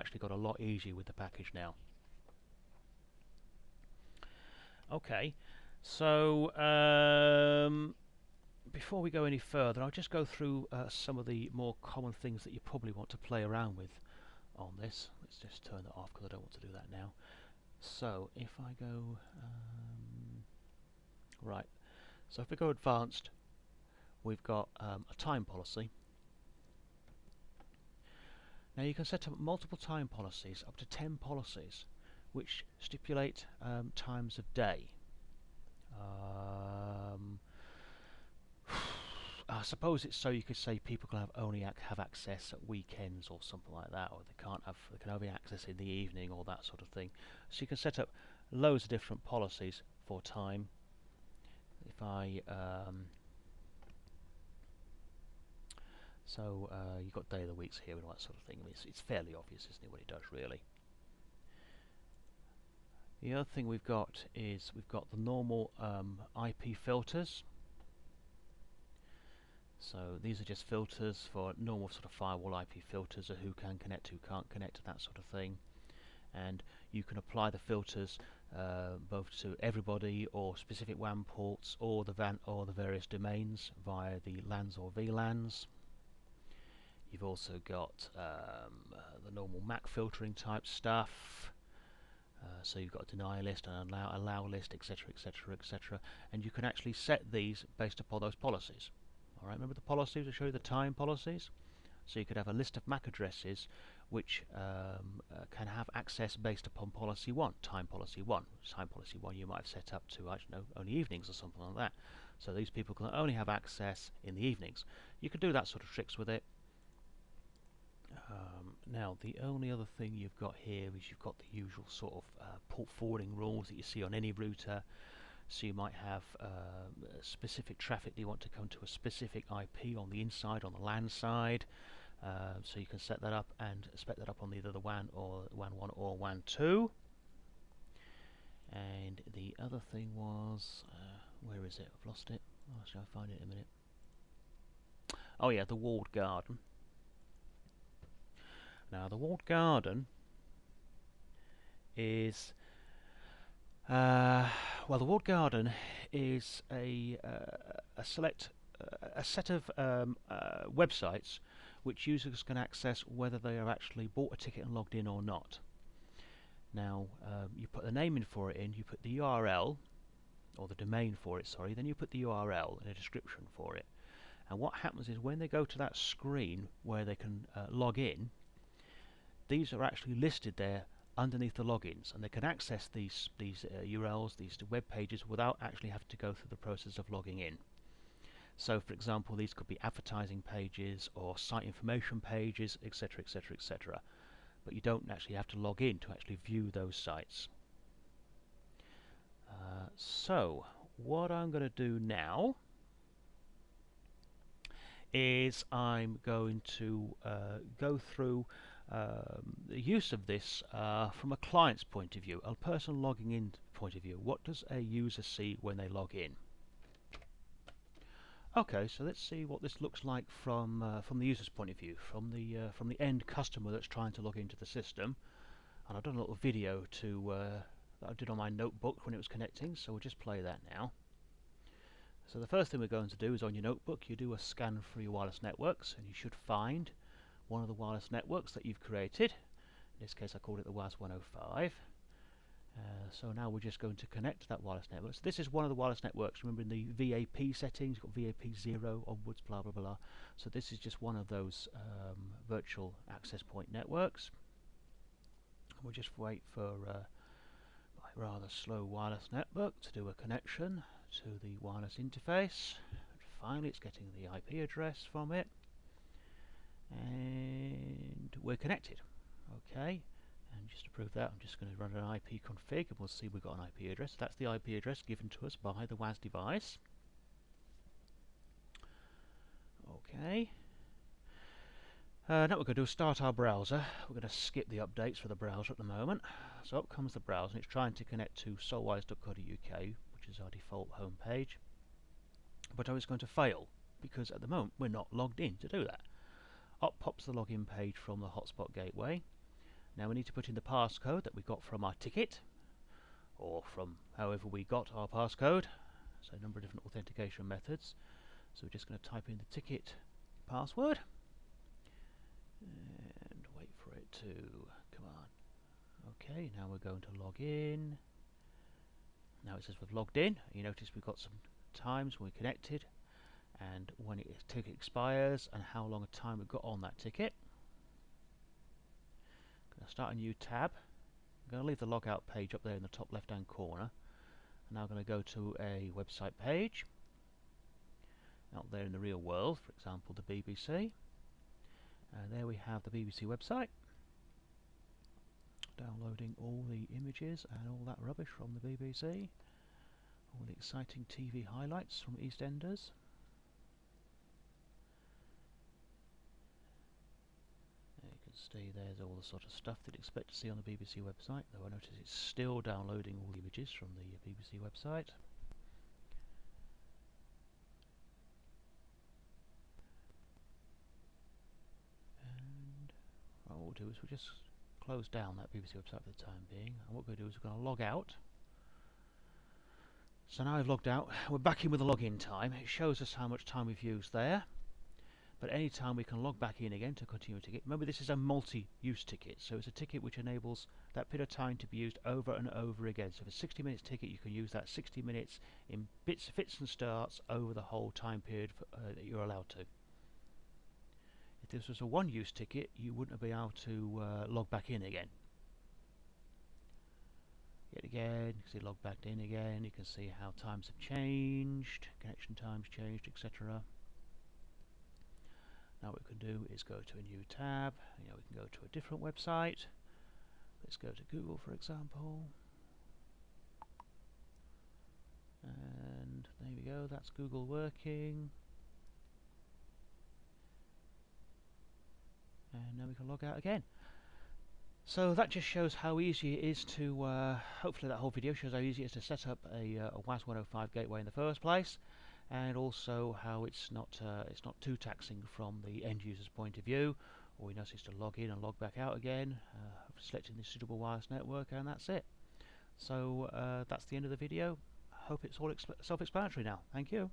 actually got a lot easier with the package now. Okay, so before we go any further, I'll just go through some of the more common things that you probably want to play around with on this. Let's just turn that off because I don't want to do that now. So if I go right, so if we go advanced, we've got a time policy. Now you can set up multiple time policies, up to 10 policies, which stipulate times of day. I suppose it's so you could say people can only have access at weekends or something like that, or they can only access in the evening or that sort of thing. So you can set up loads of different policies for time. If I you've got day of the weeks here and all that sort of thing. I mean, it's fairly obvious, isn't it, what it does really. The other thing we've got is we've got the normal IP filters. So these are just filters for normal sort of firewall IP filters, of who can connect, who can't connect, that sort of thing. And you can apply the filters both to everybody or specific WAN ports or the various domains via the LANs or VLANs. You've also got the normal MAC filtering type stuff. So you've got a deny list and allow list, etc., etc., etc. And you can actually set these based upon those policies. All right, remember the policies? I show you the time policies. So you could have a list of MAC addresses which can have access based upon policy 1, time policy 1. Time policy 1 you might have set up to, I don't know, only evenings or something like that. So these people can only have access in the evenings. You can do that sort of tricks with it. Now the only other thing you've got here is you've got the usual sort of port forwarding rules that you see on any router. So you might have specific traffic that you want to come to a specific IP on the inside, on the LAN side. So you can set that up and spec that up on either the WAN or WAN 1 or WAN 2. And the other thing was, where is it? I've lost it. Oh, shall I find it in a minute? Oh yeah, the walled garden. Now the walled garden is well, the walled garden is a set of websites which users can access whether they have actually bought a ticket and logged in or not. Now you put the name in for it you put the URL or the domain for it, sorry, then you put the URL and a description for it. And what happens is when they go to that screen where they can log in, these are actually listed there underneath the logins, and they can access these URLs, these web pages, without actually having to go through the process of logging in. So, for example, these could be advertising pages or site information pages, etc., etc., etc. But you don't actually have to log in to actually view those sites. So, what I'm going to do now is I'm going to go through the use of this from a client's point of view, a person logging in point of view. What does a user see when they log in? Okay, so let's see what this looks like from the user's point of view, from the end customer that's trying to log into the system. And I've done a little video that I did on my notebook when it was connecting, so we'll just play that now. So the first thing we're going to do is on your notebook you do a scan through your wireless networks, and you should find one of the wireless networks that you've created. In this case I called it the WAS-105. So now we're just going to connect to that wireless network. So this is one of the wireless networks. Remember in the VAP settings, you've got VAP 0 onwards, blah blah blah. So this is just one of those virtual access point networks. We'll just wait for a rather slow wireless network to do a connection to the wireless interface. And finally it's getting the IP address from it. And we're connected. Okay, and just to prove that I'm just going to run an IP config and we'll see we've got an IP address. That's the IP address given to us by the WAS device. Okay, now what we're going to do is start our browser. We're going to skip the updates for the browser at the moment. So up comes the browser, and it's trying to connect to solwise.co.uk, which is our default home page. But it's going to fail because at the moment we're not logged in to do that. Up pops the login page from the hotspot gateway, Now we need to put in the passcode that we got from our ticket, or from however we got our passcode. So a number of different authentication methods. So we're just going to type in the ticket password and wait for it to come on. Okay, now we're going to log in. Now it says we've logged in. You notice we've got some times when we're connected and when the ticket expires and how long a time we've got on that ticket. I'm going to start a new tab. I'm going to leave the logout page up there in the top left hand corner. And now I'm going to go to a website page out there in the real world, for example the BBC. And there we have the BBC website, downloading all the images and all that rubbish from the BBC, all the exciting TV highlights from EastEnders. You can see there's all the sort of stuff that you'd expect to see on the BBC website, though I notice it's still downloading all the images from the BBC website. And what we'll do is we'll just close down that BBC website for the time being, and what we're going to do is we're going to log out. So now I've logged out, we're back in with the login time. It shows us how much time we've used there, but any time we can log back in again to continue a ticket. Remember, this is a multi-use ticket, so it's a ticket which enables that bit of time to be used over and over again. So for a 60 minutes ticket, you can use that 60 minutes in fits and starts over the whole time period that you're allowed to. If this was a one-use ticket, you wouldn't be able to log back in again. Yet again, you can see log back in again, you can see how times have changed, connection times changed, etc. Now what we can do is go to a new tab. We can go to a different website. Let's go to Google, for example. And there we go, that's Google working. And now we can log out again. So that just shows how easy it is to, hopefully that whole video shows how easy it is to set up a WAS-105 gateway in the first place, and also how it's not too taxing from the end user's point of view. All we notice is to log in and log back out again, selecting the suitable wireless network, and that's it. So that's the end of the video. Hope it's all self-explanatory now. Thank you.